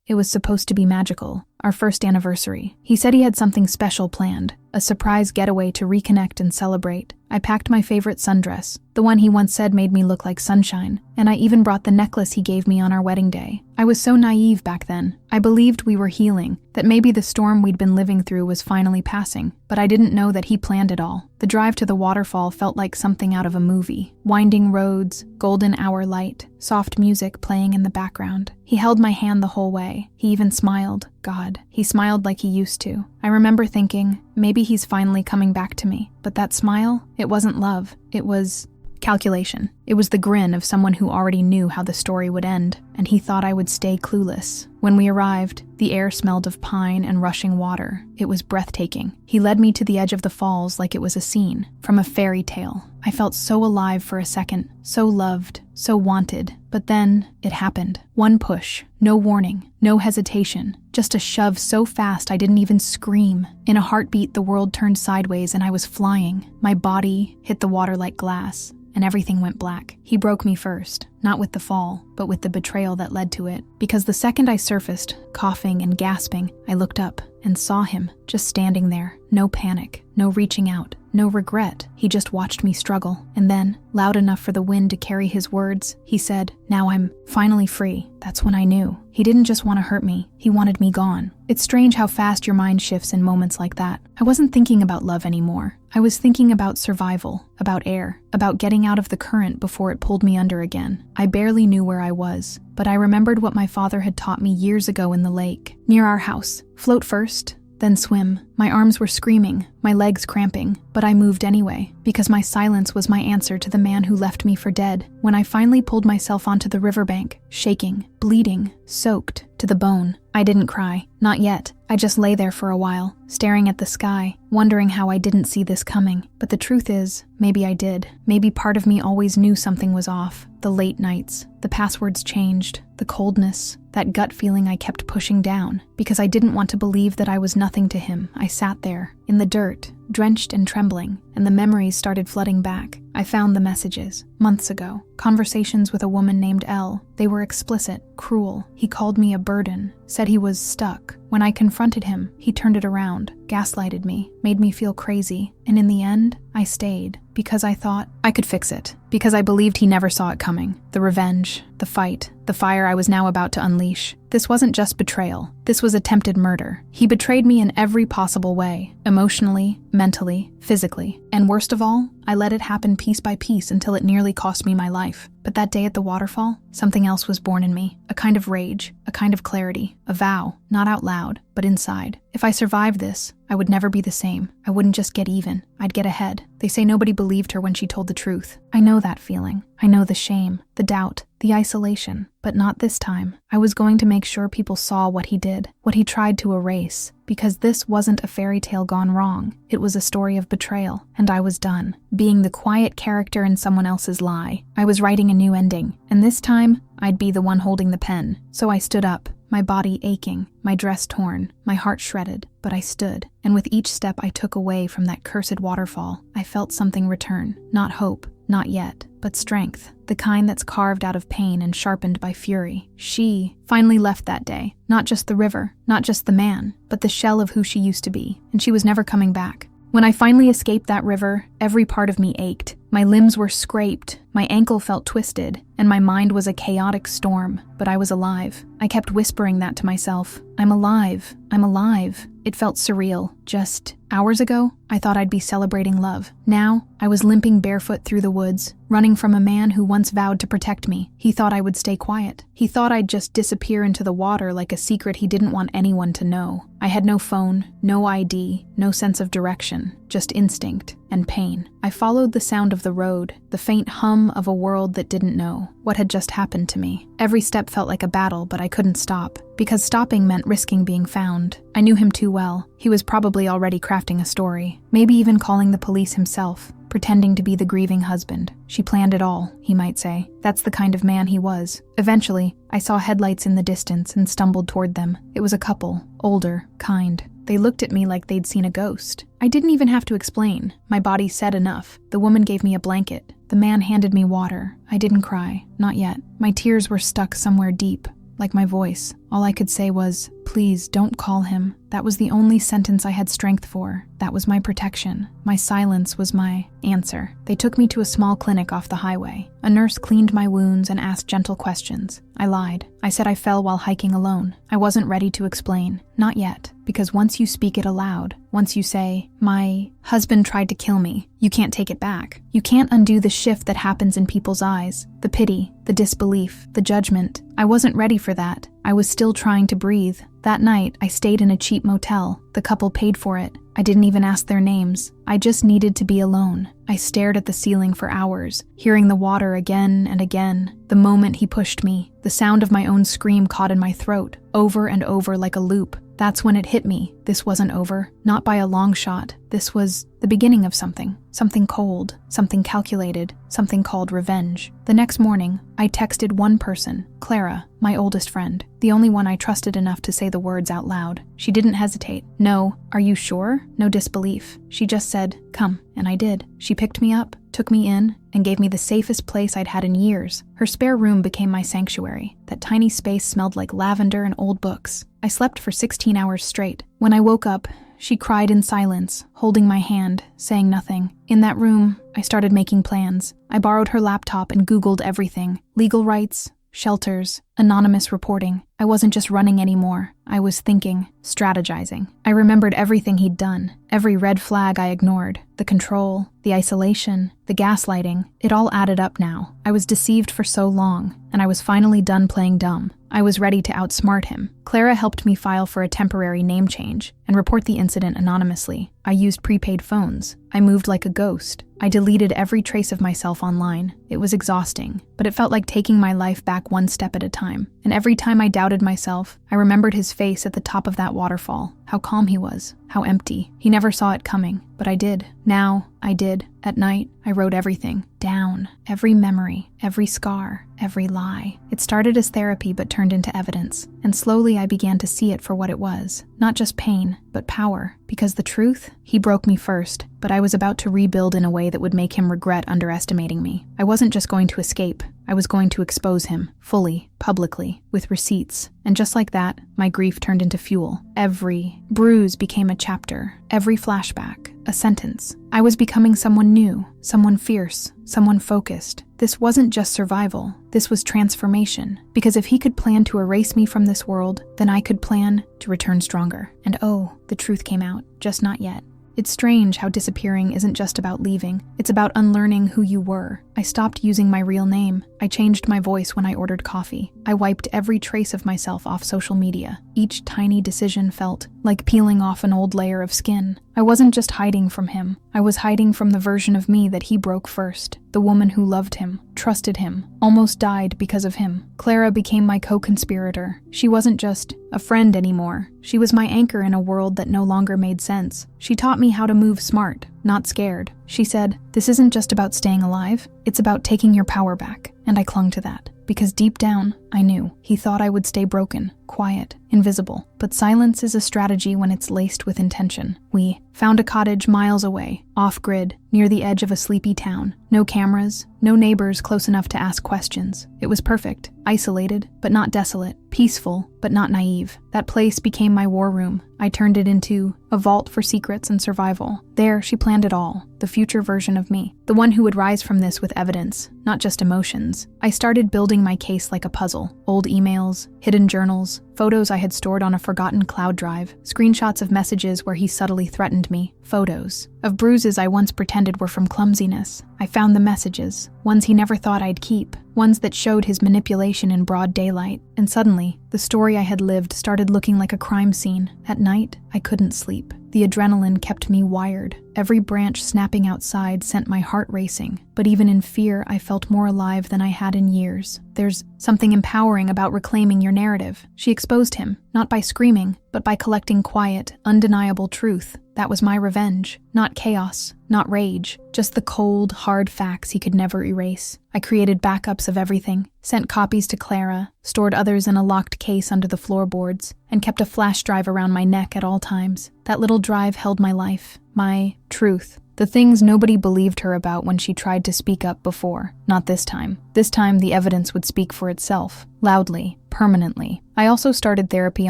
It was supposed to be magical, our first anniversary. He said he had something special planned, a surprise getaway to reconnect and celebrate. I packed my favorite sundress, the one he once said made me look like sunshine, and I even brought the necklace he gave me on our wedding day. I was so naive back then. I believed we were healing, that maybe the storm we'd been living through was finally passing, but I didn't know that he planned it all. The drive to the waterfall felt like something out of a movie. Winding roads, golden hour light, soft music playing in the background. He held my hand the whole way. He even smiled. God, he smiled like he used to. I remember thinking, maybe he's finally coming back to me. But that smile, it wasn't love. It was calculation. It was the grin of someone who already knew how the story would end, and he thought I would stay clueless. When we arrived, the air smelled of pine and rushing water. It was breathtaking. He led me to the edge of the falls like it was a scene from a fairy tale. I felt so alive for a second, so loved, so wanted. But then, it happened. One push, no warning, no hesitation, just a shove so fast I didn't even scream. In a heartbeat, the world turned sideways and I was flying. My body hit the water like glass, and everything went black. He broke me first, not with the fall, but with the betrayal that led to it. Because the second I surfaced, coughing and gasping, I looked up and saw him, just standing there. No panic, no reaching out, no regret. He just watched me struggle. And then, loud enough for the wind to carry his words, he said, "Now I'm finally free." That's when I knew. He didn't just want to hurt me, he wanted me gone. It's strange how fast your mind shifts in moments like that. I wasn't thinking about love anymore. I was thinking about survival, about air, about getting out of the current before it pulled me under again. I barely knew where I was, but I remembered what my father had taught me years ago in the lake, near our house. Float first, then swim. My arms were screaming, my legs cramping, but I moved anyway, because my silence was my answer to the man who left me for dead. When I finally pulled myself onto the riverbank, shaking, bleeding, soaked to the bone, I didn't cry. Not yet. I just lay there for a while, staring at the sky, wondering how I didn't see this coming. But the truth is, maybe I did. Maybe part of me always knew something was off. The late nights, the passwords changed, the coldness, that gut feeling I kept pushing down. Because I didn't want to believe that I was nothing to him, I sat there, in the dirt, drenched and trembling, and the memories started flooding back. I found the messages, months ago. Conversations with a woman named Elle. They were explicit, cruel. He called me a burden, said he was stuck. When I confronted him, he turned it around, gaslighted me, made me feel crazy, and in the end, I stayed. Because I thought I could fix it. Because I believed he never saw it coming. The revenge, the fight, the fire I was now about to unleash. This wasn't just betrayal. This was attempted murder. He betrayed me in every possible way. Emotionally, mentally, physically. And worst of all, I let it happen piece by piece until it nearly cost me my life. But that day at the waterfall, something else was born in me. A kind of rage, a kind of clarity, a vow, not out loud, but inside. If I survived this, I would never be the same. I wouldn't just get even. I'd get ahead. They say nobody believed her when she told the truth. I know that feeling. I know the shame, the doubt, the isolation. But not this time. I was going to make sure people saw what he did, what he tried to erase. Because this wasn't a fairy tale gone wrong. It was a story of betrayal, and I was done. Being the quiet character in someone else's lie. I was writing a new ending, and this time, I'd be the one holding the pen. So I stood up, my body aching, my dress torn, my heart shredded, but I stood. And with each step I took away from that cursed waterfall, I felt something return. Not hope, not yet, but strength. The kind that's carved out of pain and sharpened by fury. She finally left that day. Not just the river, not just the man, but the shell of who she used to be. And she was never coming back. When I finally escaped that river, every part of me ached. My limbs were scraped, my ankle felt twisted, and my mind was a chaotic storm. But I was alive. I kept whispering that to myself. I'm alive. I'm alive. It felt surreal. Just hours ago, I thought I'd be celebrating love. Now, I was limping barefoot through the woods, running from a man who once vowed to protect me. He thought I would stay quiet. He thought I'd just disappear into the water like a secret he didn't want anyone to know. I had no phone, no ID, no sense of direction, just instinct and pain. I followed the sound of the road, the faint hum of a world that didn't know what had just happened to me. Every step felt like a battle, but I couldn't stop, because stopping meant risking being found. I knew him too well. He was probably already crafting a story, maybe even calling the police himself, pretending to be the grieving husband. She planned it all, he might say. That's the kind of man he was. Eventually, I saw headlights in the distance and stumbled toward them. It was a couple, older, kind. They looked at me like they'd seen a ghost. I didn't even have to explain. My body said enough. The woman gave me a blanket. The man handed me water. I didn't cry. Not yet. My tears were stuck somewhere deep. like my voice. All I could say was, "Please, don't call him." That was the only sentence I had strength for. That was my protection. My silence was my answer. They took me to a small clinic off the highway. A nurse cleaned my wounds and asked gentle questions. I lied. I said I fell while hiking alone. I wasn't ready to explain. Not yet. Because once you speak it aloud, once you say, "My husband tried to kill me," you can't take it back. You can't undo the shift that happens in people's eyes. The pity, the disbelief, the judgment. I wasn't ready for that. I was still trying to breathe. That night, I stayed in a cheap motel. The couple paid for it. I didn't even ask their names. I just needed to be alone. I stared at the ceiling for hours, hearing the water again and again. The moment he pushed me, the sound of my own scream caught in my throat, over and over like a loop. That's when it hit me. This wasn't over. Not by a long shot. This was the beginning of something. Something cold. Something calculated. Something called revenge. The next morning, I texted one person, Clara, my oldest friend, the only one I trusted enough to say the words out loud. She didn't hesitate. No, are you sure? No disbelief. She just said, "Come," and I did. She picked me up, took me in, and gave me the safest place I'd had in years. Her spare room became my sanctuary. That tiny space smelled like lavender and old books. I slept for 16 hours straight. When I woke up, she cried in silence, holding my hand, saying nothing. In that room, I started making plans. I borrowed her laptop and Googled everything. Legal rights, shelters, anonymous reporting. I wasn't just running anymore. I was thinking, strategizing. I remembered everything he'd done, every red flag I ignored, the control, the isolation, the gaslighting. It all added up now. I was deceived for so long, and I was finally done playing dumb. I was ready to outsmart him. Clara helped me file for a temporary name change and report the incident anonymously. I used prepaid phones. I moved like a ghost. I deleted every trace of myself online. It was exhausting, but it felt like taking my life back one step at a time. And every time I doubted myself, I remembered his face at the top of that waterfall. How calm he was. How empty. He never saw it coming, but I did. Now, I did. At night, I wrote everything down. Every memory, every scar, every lie. It started as therapy but turned into evidence. And slowly I began to see it for what it was. Not just pain, but power. Because the truth, he broke me first, but I was about to rebuild in a way that would make him regret underestimating me. I wasn't just going to escape. I was going to expose him, fully, publicly, with receipts. And just like that, my grief turned into fuel. Every bruise became a chapter. Every flashback, a sentence. I was becoming someone new, someone fierce, someone focused. This wasn't just survival. This was transformation. Because if he could plan to erase me from this world, then I could plan to return stronger. And oh, the truth came out, just not yet. It's strange how disappearing isn't just about leaving. It's about unlearning who you were. I stopped using my real name. I changed my voice when I ordered coffee. I wiped every trace of myself off social media. Each tiny decision felt like peeling off an old layer of skin. I wasn't just hiding from him. I was hiding from the version of me that he broke first. The woman who loved him, trusted him, almost died because of him. Clara became my co-conspirator. She wasn't just a friend anymore. She was my anchor in a world that no longer made sense. She taught me how to move smart, not scared. She said, "This isn't just about staying alive. It's about taking your power back." And I clung to that. Because deep down, I knew. He thought I would stay broken, quiet, invisible. But silence is a strategy when it's laced with intention. We found a cottage miles away, off-grid, near the edge of a sleepy town. No cameras, no neighbors close enough to ask questions. It was perfect, isolated, but not desolate, peaceful, but not naive. That place became my war room. I turned it into a vault for secrets and survival. There, she planned it all, the future version of me, the one who would rise from this with evidence, not just emotions. I started building my case like a puzzle. Old emails, hidden journals, photos I had stored on a forgotten cloud drive, screenshots of messages where he subtly threatened me, photos of bruises I once pretended were from clumsiness. I found the messages, ones he never thought I'd keep, ones that showed his manipulation in broad daylight. And suddenly, the story I had lived started looking like a crime scene. At night, I couldn't sleep. The adrenaline kept me wired. Every branch snapping outside sent my heart racing. But even in fear, I felt more alive than I had in years. There's something empowering about reclaiming your narrative. She exposed him, not by screaming, but by collecting quiet, undeniable truth. That was my revenge. Not chaos, not rage, just the cold, hard facts he could never erase. I created backups of everything, sent copies to Clara, stored others in a locked case under the floorboards, and kept a flash drive around my neck at all times. That little drive held my life, my truth. The things nobody believed her about when she tried to speak up before. Not this time. This time, the evidence would speak for itself, loudly, permanently. I also started therapy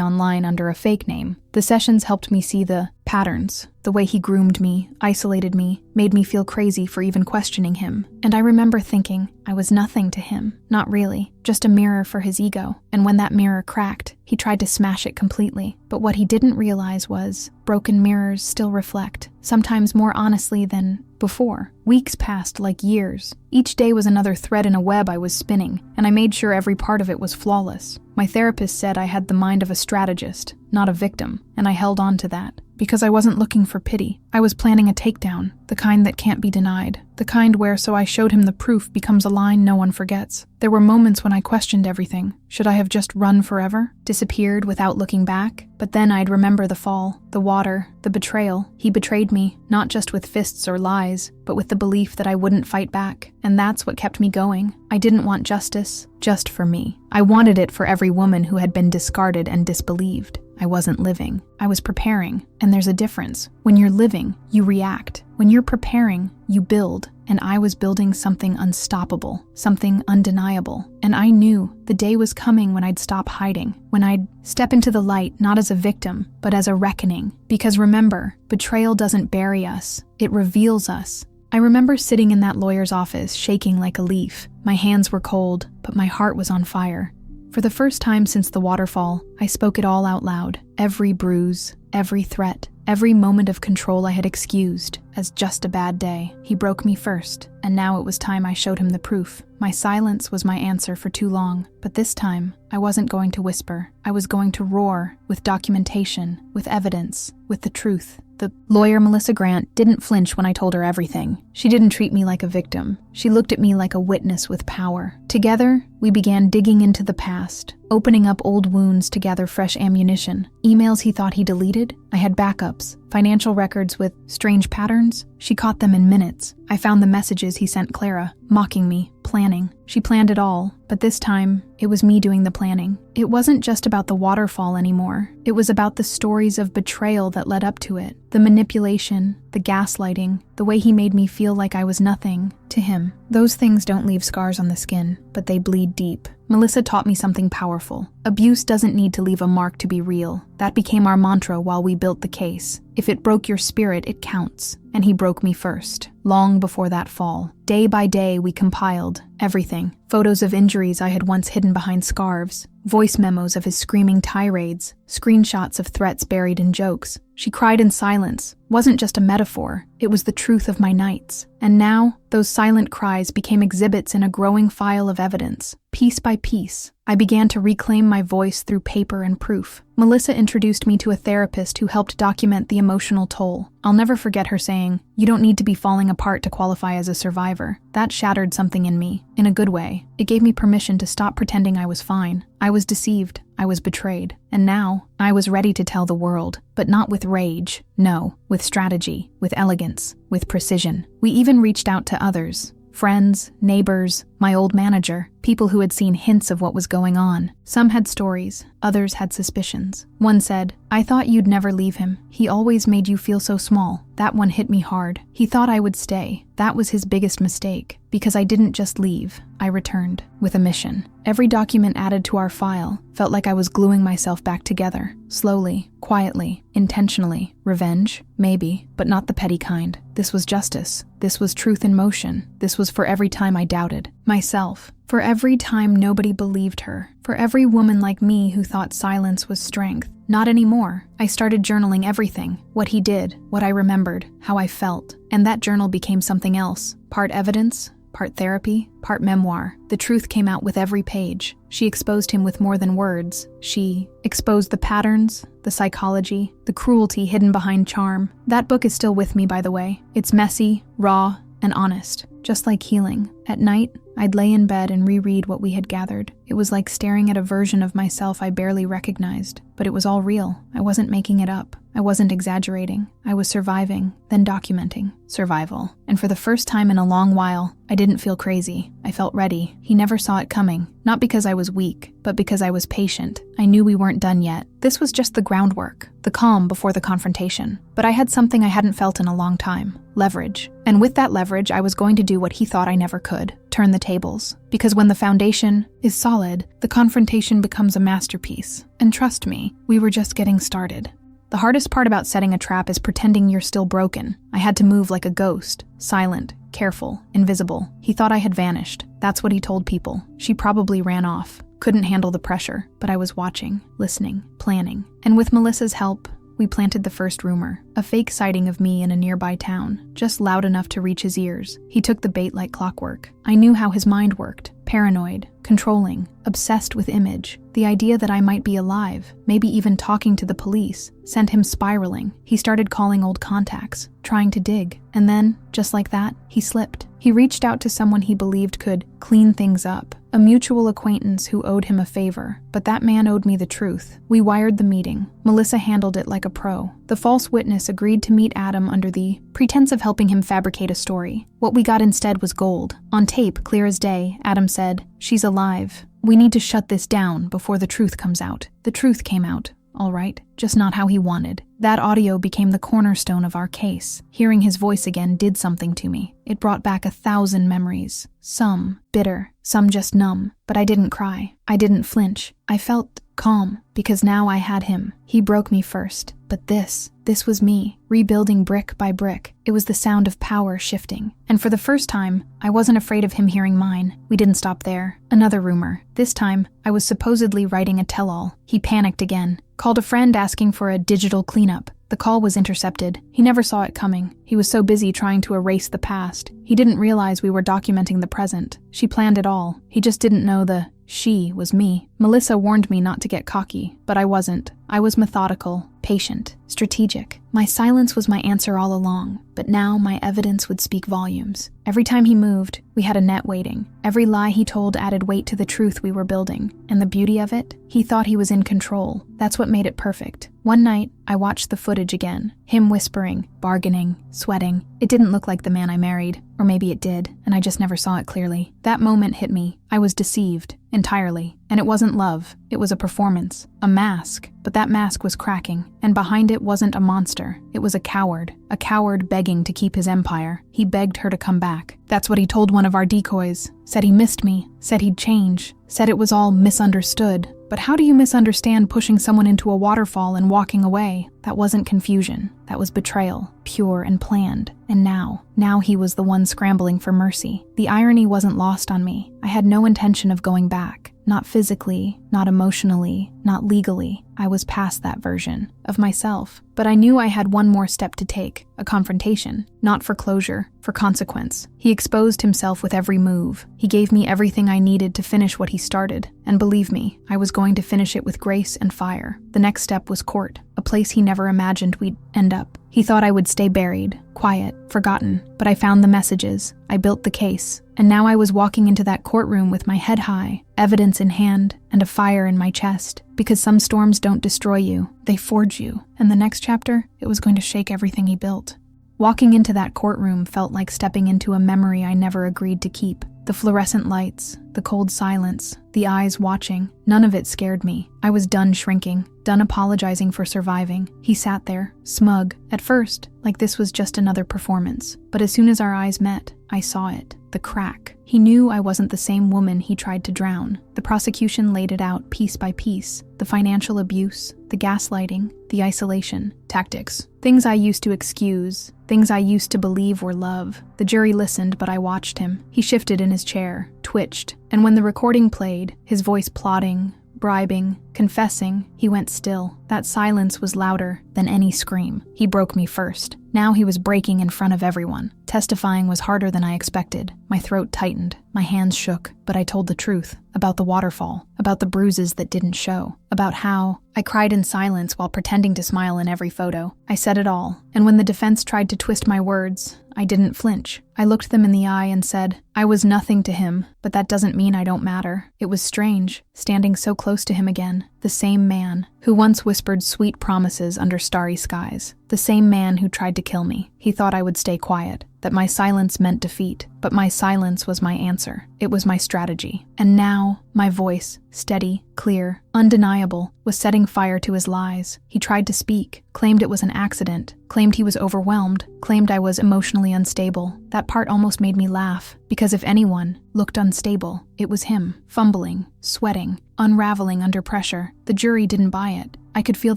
online under a fake name. The sessions helped me see the patterns, the way he groomed me, isolated me, made me feel crazy for even questioning him. And I remember thinking I was nothing to him. Not really, just a mirror for his ego. And when that mirror cracked, he tried to smash it completely. But what he didn't realize was broken mirrors still reflect, sometimes more honestly than before. Weeks passed like years. Each day was another thread in a web I was spinning, and I made sure every part of it was flawless. My therapist said I had the mind of a strategist, not a victim, and I held on to that. Because I wasn't looking for pity. I was planning a takedown, the kind that can't be denied. The kind where "so I showed him the proof" becomes a line no one forgets. There were moments when I questioned everything. Should I have just run forever? Disappeared without looking back? But then I'd remember the fall, the water, the betrayal. He betrayed me, not just with fists or lies, but with the belief that I wouldn't fight back. And that's what kept me going. I didn't want justice just for me. I wanted it for every woman who had been discarded and disbelieved. I wasn't living. I was preparing. And there's a difference. When you're living, you react. When you're preparing, you build. And I was building something unstoppable, something undeniable. And I knew the day was coming when I'd stop hiding, when I'd step into the light not as a victim, but as a reckoning. Because remember, betrayal doesn't bury us. It reveals us. I remember sitting in that lawyer's office, shaking like a leaf. My hands were cold, but my heart was on fire. For the first time since the waterfall, I spoke it all out loud. Every bruise, every threat, every moment of control I had excused as just a bad day. He broke me first, and now it was time I showed him the proof. My silence was my answer for too long, but this time, I wasn't going to whisper. I was going to roar, with documentation, with evidence, with the truth. The lawyer, Melissa Grant, didn't flinch when I told her everything. She didn't treat me like a victim. She looked at me like a witness with power. Together, we began digging into the past, opening up old wounds to gather fresh ammunition. Emails he thought he deleted, I had backups. Financial records with strange patterns, she caught them in minutes. I found the messages he sent Clara, mocking me, planning. She planned it all, but this time, it was me doing the planning. It wasn't just about the waterfall anymore. It was about the stories of betrayal that led up to it. The manipulation, the gaslighting, the way he made me feel like I was nothing to him. Those things don't leave scars on the skin, but they bleed deep. Melissa taught me something powerful. Abuse doesn't need to leave a mark to be real. That became our mantra while we built the case. If it broke your spirit, it counts. And he broke me first, long before that fall. Day by day, we compiled everything. Photos of injuries I had once hidden behind scarves, voice memos of his screaming tirades, screenshots of threats buried in jokes. She cried in silence. Wasn't just a metaphor, it was the truth of my nights. And now, those silent cries became exhibits in a growing file of evidence. Piece by piece, I began to reclaim my voice through paper and proof. Melissa introduced me to a therapist who helped document the emotional toll. I'll never forget her saying, "You don't need to be falling apart to qualify as a survivor." That shattered something in me, in a good way. It gave me permission to stop pretending I was fine. I was deceived. I was betrayed. And now, I was ready to tell the world, but not with rage. No, with strategy, with elegance, with precision. We even reached out to others. Friends, neighbors, my old manager, people who had seen hints of what was going on. Some had stories, others had suspicions. One said, "I thought you'd never leave him. He always made you feel so small." That one hit me hard. He thought I would stay. That was his biggest mistake, because I didn't just leave. I returned, with a mission. Every document added to our file felt like I was gluing myself back together, slowly, quietly, intentionally. Revenge? Maybe, but not the petty kind. This was justice. This was truth in motion. This was for every time I doubted myself. For every time nobody believed her. For every woman like me who thought silence was strength. Not anymore. I started journaling everything. What he did, what I remembered, how I felt. And that journal became something else. Part evidence, part therapy, part memoir. The truth came out with every page. She exposed him with more than words. She exposed the patterns, the psychology, the cruelty hidden behind charm. That book is still with me, by the way. It's messy, raw, and honest, just like healing. At night, I'd lay in bed and reread what we had gathered. It was like staring at a version of myself I barely recognized, but it was all real. I wasn't making it up. I wasn't exaggerating. I was surviving, then documenting. Survival. And for the first time in a long while, I didn't feel crazy. I felt ready. He never saw it coming. Not because I was weak, but because I was patient. I knew we weren't done yet. This was just the groundwork, the calm before the confrontation. But I had something I hadn't felt in a long time. Leverage. And with that leverage, I was going to do what he thought I never could. turn the tables. Because when the foundation is solid, the confrontation becomes a masterpiece. And trust me, we were just getting started. The hardest part about setting a trap is pretending you're still broken. I had to move like a ghost, silent, careful, invisible. He thought I had vanished. That's what he told people. She probably ran off. Couldn't handle the pressure, but I was watching, listening, planning. And with Melissa's help, we planted the first rumor, a fake sighting of me in a nearby town, just loud enough to reach his ears. He took the bait like clockwork. I knew how his mind worked. Paranoid, controlling, obsessed with image. The idea that I might be alive, maybe even talking to the police, sent him spiraling. He started calling old contacts, trying to dig. And then, just like that, he slipped. He reached out to someone he believed could clean things up. A mutual acquaintance who owed him a favor, but that man owed me the truth. We wired the meeting. Melissa handled it like a pro. The false witness agreed to meet Adam under the pretense of helping him fabricate a story. What we got instead was gold. On tape, clear as day, Adam said, "She's alive. We need to shut this down before the truth comes out." The truth came out. All right, just not how he wanted. That audio became the cornerstone of our case. Hearing his voice again did something to me. It brought back 1,000 memories. Some bitter, some just numb. But I didn't cry. I didn't flinch. I felt calm, because now I had him. He broke me first. But this was me, rebuilding brick by brick. It was the sound of power shifting. And for the first time, I wasn't afraid of him hearing mine. We didn't stop there. Another rumor. This time, I was supposedly writing a tell-all. He panicked again. Called a friend asking for a digital cleanup. The call was intercepted. He never saw it coming. He was so busy trying to erase the past. He didn't realize we were documenting the present. She planned it all. He just didn't know the she was me. Melissa warned me not to get cocky, but I wasn't. I was methodical, patient, strategic. My silence was my answer all along, but now my evidence would speak volumes. Every time he moved, we had a net waiting. Every lie he told added weight to the truth we were building. And the beauty of it? He thought he was in control. That's what made it perfect. One night, I watched the footage again. Him whispering, bargaining, sweating. It didn't look like the man I married. Or maybe it did, and I just never saw it clearly. That moment hit me. I was deceived. Entirely. And it wasn't love. It was a performance. A mask. But that mask was cracking. And behind it wasn't a monster. It was a coward. A coward begging to keep his empire. He begged her to come back. That's what he told one of our decoys. Said he missed me. Said he'd change. Said it was all misunderstood. But how do you misunderstand pushing someone into a waterfall and walking away? That wasn't confusion. That was betrayal. Pure and planned. And now he was the one scrambling for mercy. The irony wasn't lost on me. I had no intention of going back. Not physically, not emotionally, not legally. I was past that version of myself. But I knew I had one more step to take, a confrontation. Not for closure, for consequence. He exposed himself with every move. He gave me everything I needed to finish what he started. And believe me, I was going to finish it with grace and fire. The next step was court, a place he never imagined we'd end up. He thought I would stay buried, quiet, forgotten, but I found the messages. I built the case, and now I was walking into that courtroom with my head high, evidence in hand, and a fire in my chest. Because some storms don't destroy you, they forge you. And the next chapter, it was going to shake everything he built. Walking into that courtroom felt like stepping into a memory I never agreed to keep. The fluorescent lights, the cold silence, the eyes watching, none of it scared me. I was done shrinking, done apologizing for surviving. He sat there, smug, at first, like this was just another performance. But as soon as our eyes met, I saw it, the crack. He knew I wasn't the same woman he tried to drown. The prosecution laid it out piece by piece. The financial abuse, the gaslighting, the isolation, tactics. Things I used to excuse, things I used to believe were love. The jury listened, but I watched him. He shifted in his chair, twitched, and when the recording played, his voice plotting, bribing, confessing, he went still. That silence was louder than any scream. He broke me first. Now he was breaking in front of everyone. Testifying was harder than I expected. My throat tightened. My hands shook, but I told the truth. About the waterfall. About the bruises that didn't show. About how I cried in silence while pretending to smile in every photo. I said it all. And when the defense tried to twist my words, I didn't flinch. I looked them in the eye and said, I was nothing to him, but that doesn't mean I don't matter. It was strange, standing so close to him again. The same man who once whispered sweet promises under starry skies. The same man who tried to kill me. He thought I would stay quiet, that my silence meant defeat. but my silence was my answer. It was my strategy. And now, my voice, steady, clear, undeniable, was setting fire to his lies. He tried to speak, claimed it was an accident, claimed he was overwhelmed, claimed I was emotionally unstable. That part almost made me laugh, because if anyone looked unstable, it was him, fumbling, sweating, unraveling under pressure. The jury didn't buy it. I could feel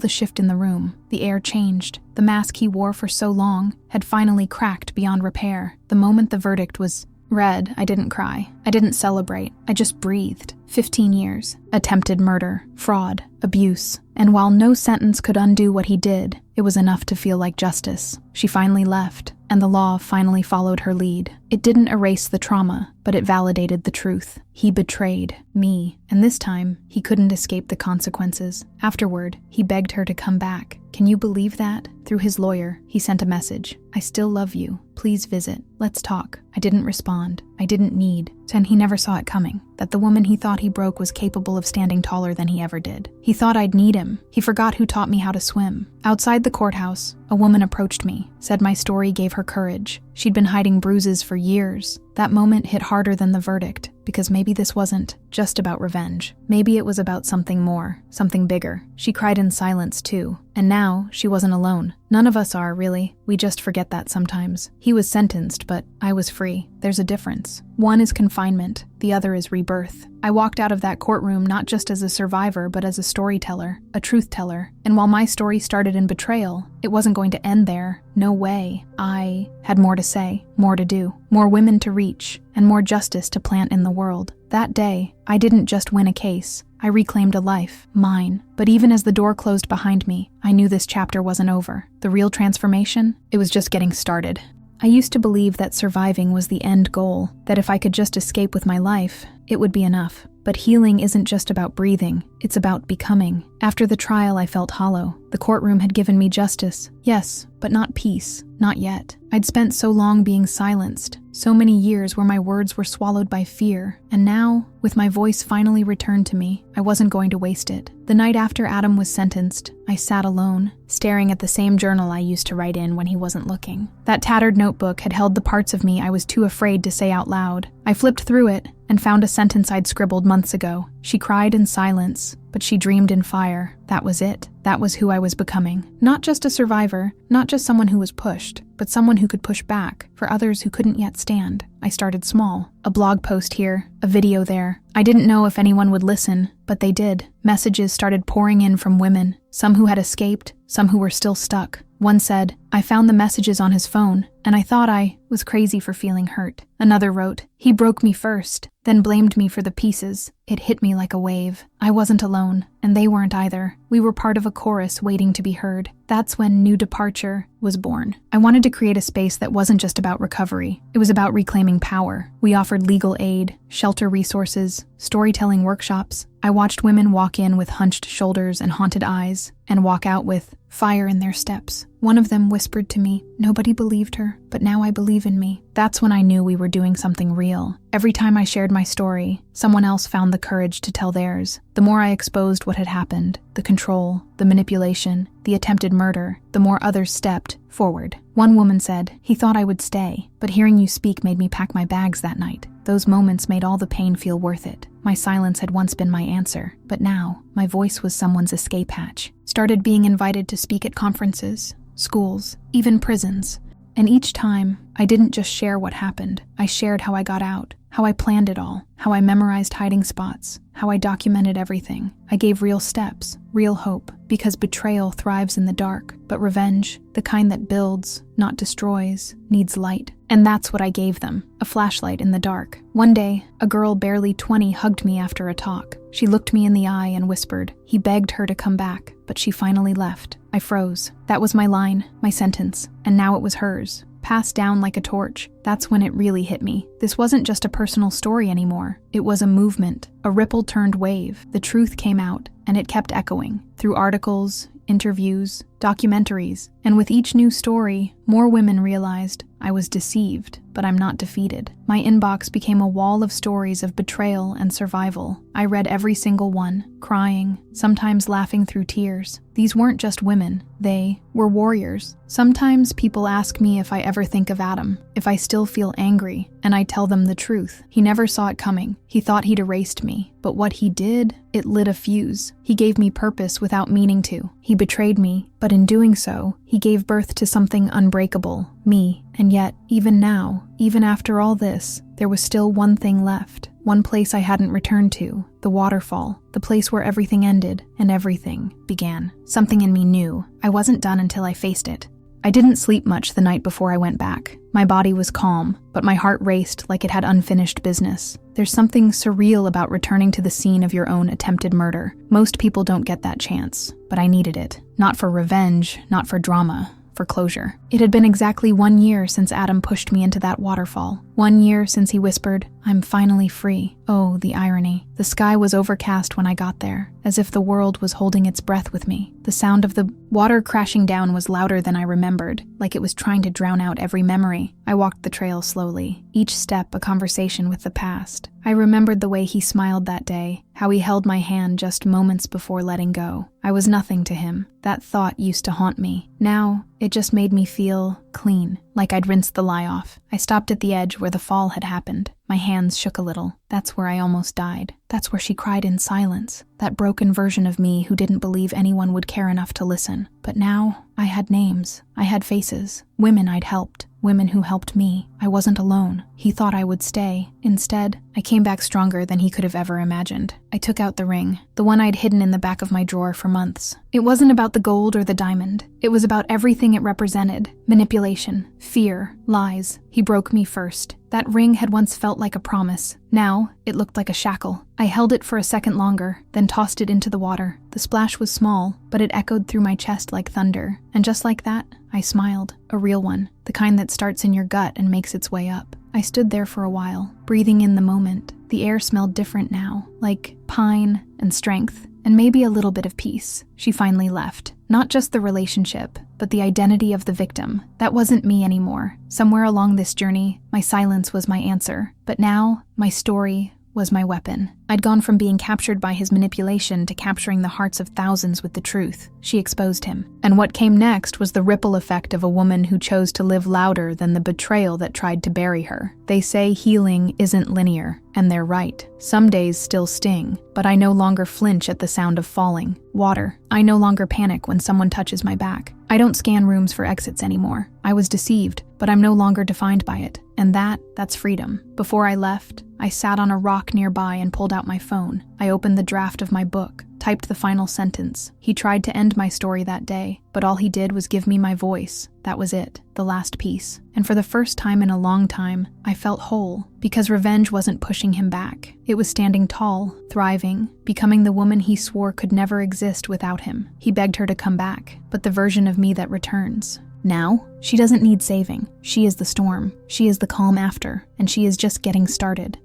the shift in the room. The air changed. The mask he wore for so long had finally cracked beyond repair. The moment the verdict was read, I didn't cry. I didn't celebrate. I just breathed. 15 years. Attempted murder. Fraud. Abuse. And while no sentence could undo what he did, it was enough to feel like justice. She finally left, and the law finally followed her lead. It didn't erase the trauma, but it validated the truth. He betrayed me, and this time, he couldn't escape the consequences. Afterward, he begged her to come back. Can you believe that? Through his lawyer, he sent a message. I still love you. Please visit. Let's talk. I didn't respond. I didn't need. And he never saw it coming, that the woman he thought he broke was capable of standing taller than he ever did. He thought I'd need him. He forgot who taught me how to swim. Outside the courthouse, a woman approached me, said my story gave her courage. She'd been hiding bruises for years. That moment hit harder than the verdict, because maybe this wasn't just about revenge. Maybe it was about something more, something bigger. She cried in silence too, and now she wasn't alone. None of us are, really. We just forget that sometimes. He was sentenced, but I was free. There's a difference. One is confinement, the other is rebirth. I walked out of that courtroom not just as a survivor, but as a storyteller, a truth teller. And while my story started in betrayal, it wasn't going to end there. No way. I had more to say, more to do, more women to reach, and more justice to plant in the world. That day, I didn't just win a case. I reclaimed a life, mine. But even as the door closed behind me, I knew this chapter wasn't over. The real transformation, it was just getting started. I used to believe that surviving was the end goal, that if I could just escape with my life, it would be enough. But healing isn't just about breathing, it's about becoming. After the trial, I felt hollow. The courtroom had given me justice, yes, but not peace, not yet. I'd spent so long being silenced, so many years where my words were swallowed by fear, and now, with my voice finally returned to me, I wasn't going to waste it. The night after Adam was sentenced, I sat alone, staring at the same journal I used to write in when he wasn't looking. That tattered notebook had held the parts of me I was too afraid to say out loud. I flipped through it and found a sentence I'd scribbled months ago. She cried in silence, but she dreamed in fire. That was it. That was who I was becoming. Not just a survivor, not just someone who was pushed, but someone who could push back for others who couldn't yet stand. I started small. A blog post here, a video there. I didn't know if anyone would listen, but they did. Messages started pouring in from women, some who had escaped, some who were still stuck. One said, I found the messages on his phone, and I thought I was crazy for feeling hurt. Another wrote, he broke me first, then blamed me for the pieces. It hit me like a wave. I wasn't alone, and they weren't either. We were part of a chorus waiting to be heard. That's when New Departure was born. I wanted to create a space that wasn't just about recovery. It was about reclaiming power. We offered legal aid, shelter resources, storytelling workshops. I watched women walk in with hunched shoulders and haunted eyes, and walk out with fire in their steps. One of them whispered to me, nobody believed her, but now I believe in me. That's when I knew we were doing something real. Every time I shared my story, someone else found the courage to tell theirs. The more I exposed what had happened, the control, the manipulation, the attempted murder, the more others stepped forward. One woman said, he thought I would stay, but hearing you speak made me pack my bags that night. Those moments made all the pain feel worth it. My silence had once been my answer, but now, my voice was someone's escape hatch. Started being invited to speak at conferences, schools, even prisons. And each time, I didn't just share what happened. I shared how I got out, how I planned it all, how I memorized hiding spots, how I documented everything. I gave real steps, real hope, because betrayal thrives in the dark, but revenge, the kind that builds, not destroys, needs light. And that's what I gave them, a flashlight in the dark. One day, a girl barely 20 hugged me after a talk. She looked me in the eye and whispered. He begged her to come back, but she finally left. I froze. That was my line, my sentence, and now it was hers. Passed down like a torch. That's when it really hit me. This wasn't just a personal story anymore. It was a movement, a ripple-turned wave. The truth came out, and it kept echoing through articles, interviews, documentaries, and with each new story, more women realized I was deceived, but I'm not defeated. My inbox became a wall of stories of betrayal and survival. I read every single one, crying, sometimes laughing through tears. These weren't just women, they were warriors. Sometimes people ask me if I ever think of Adam, if I still feel angry, and I tell them the truth. He never saw it coming. He thought he'd erased me. But what he did, it lit a fuse. He gave me purpose without meaning to. He betrayed me, but in doing so, he gave birth to something unbreakable, me. And yet, even now, even after all this, there was still one thing left. One place I hadn't returned to, the waterfall, the place where everything ended and everything began. Something in me knew I wasn't done until I faced it. I didn't sleep much the night before I went back. My body was calm, but my heart raced like it had unfinished business. There's something surreal about returning to the scene of your own attempted murder. Most people don't get that chance, but I needed it. Not for revenge, not for drama, for closure. It had been exactly 1 year since Adam pushed me into that waterfall. 1 year since he whispered, "I'm finally free." Oh, the irony. The sky was overcast when I got there, as if the world was holding its breath with me. The sound of the water crashing down was louder than I remembered, like it was trying to drown out every memory. I walked the trail slowly, each step a conversation with the past. I remembered the way he smiled that day, how he held my hand just moments before letting go. I was nothing to him. That thought used to haunt me. Now, it just made me feel clean, like I'd rinsed the lie off. I stopped at the edge where the fall had happened. My hands shook a little. That's where I almost died. That's where she cried in silence. That broken version of me who didn't believe anyone would care enough to listen. But now, I had names. I had faces. Women I'd helped. Women who helped me. I wasn't alone. He thought I would stay. Instead, I came back stronger than he could have ever imagined. I took out the ring, the one I'd hidden in the back of my drawer for months. It wasn't about the gold or the diamond. It was about everything it represented. Manipulation, fear, lies. He broke me first. That ring had once felt like a promise. Now, it looked like a shackle. I held it for a second longer, then tossed it into the water. The splash was small, but it echoed through my chest like thunder. And just like that, I smiled. A real one. The kind that starts in your gut and makes its way up. I stood there for a while, breathing in the moment. The air smelled different now, like pine and strength, and maybe a little bit of peace. She finally left. Not just the relationship, but the identity of the victim. That wasn't me anymore. Somewhere along this journey, my silence was my answer. But now, my story was my weapon. I'd gone from being captured by his manipulation to capturing the hearts of thousands with the truth. She exposed him. And what came next was the ripple effect of a woman who chose to live louder than the betrayal that tried to bury her. They say healing isn't linear, and they're right. Some days still sting, but I no longer flinch at the sound of falling water. I no longer panic when someone touches my back. I don't scan rooms for exits anymore. I was deceived, but I'm no longer defined by it. And that's freedom. Before I left, I sat on a rock nearby and pulled out my phone. I opened the draft of my book, typed the final sentence. He tried to end my story that day, but all he did was give me my voice. That was it, the last piece. And for the first time in a long time, I felt whole, because revenge wasn't pushing him back. It was standing tall, thriving, becoming the woman he swore could never exist without him. He begged her to come back, but the version of me that returns. Now, she doesn't need saving. She is the storm. She is the calm after, and she is just getting started.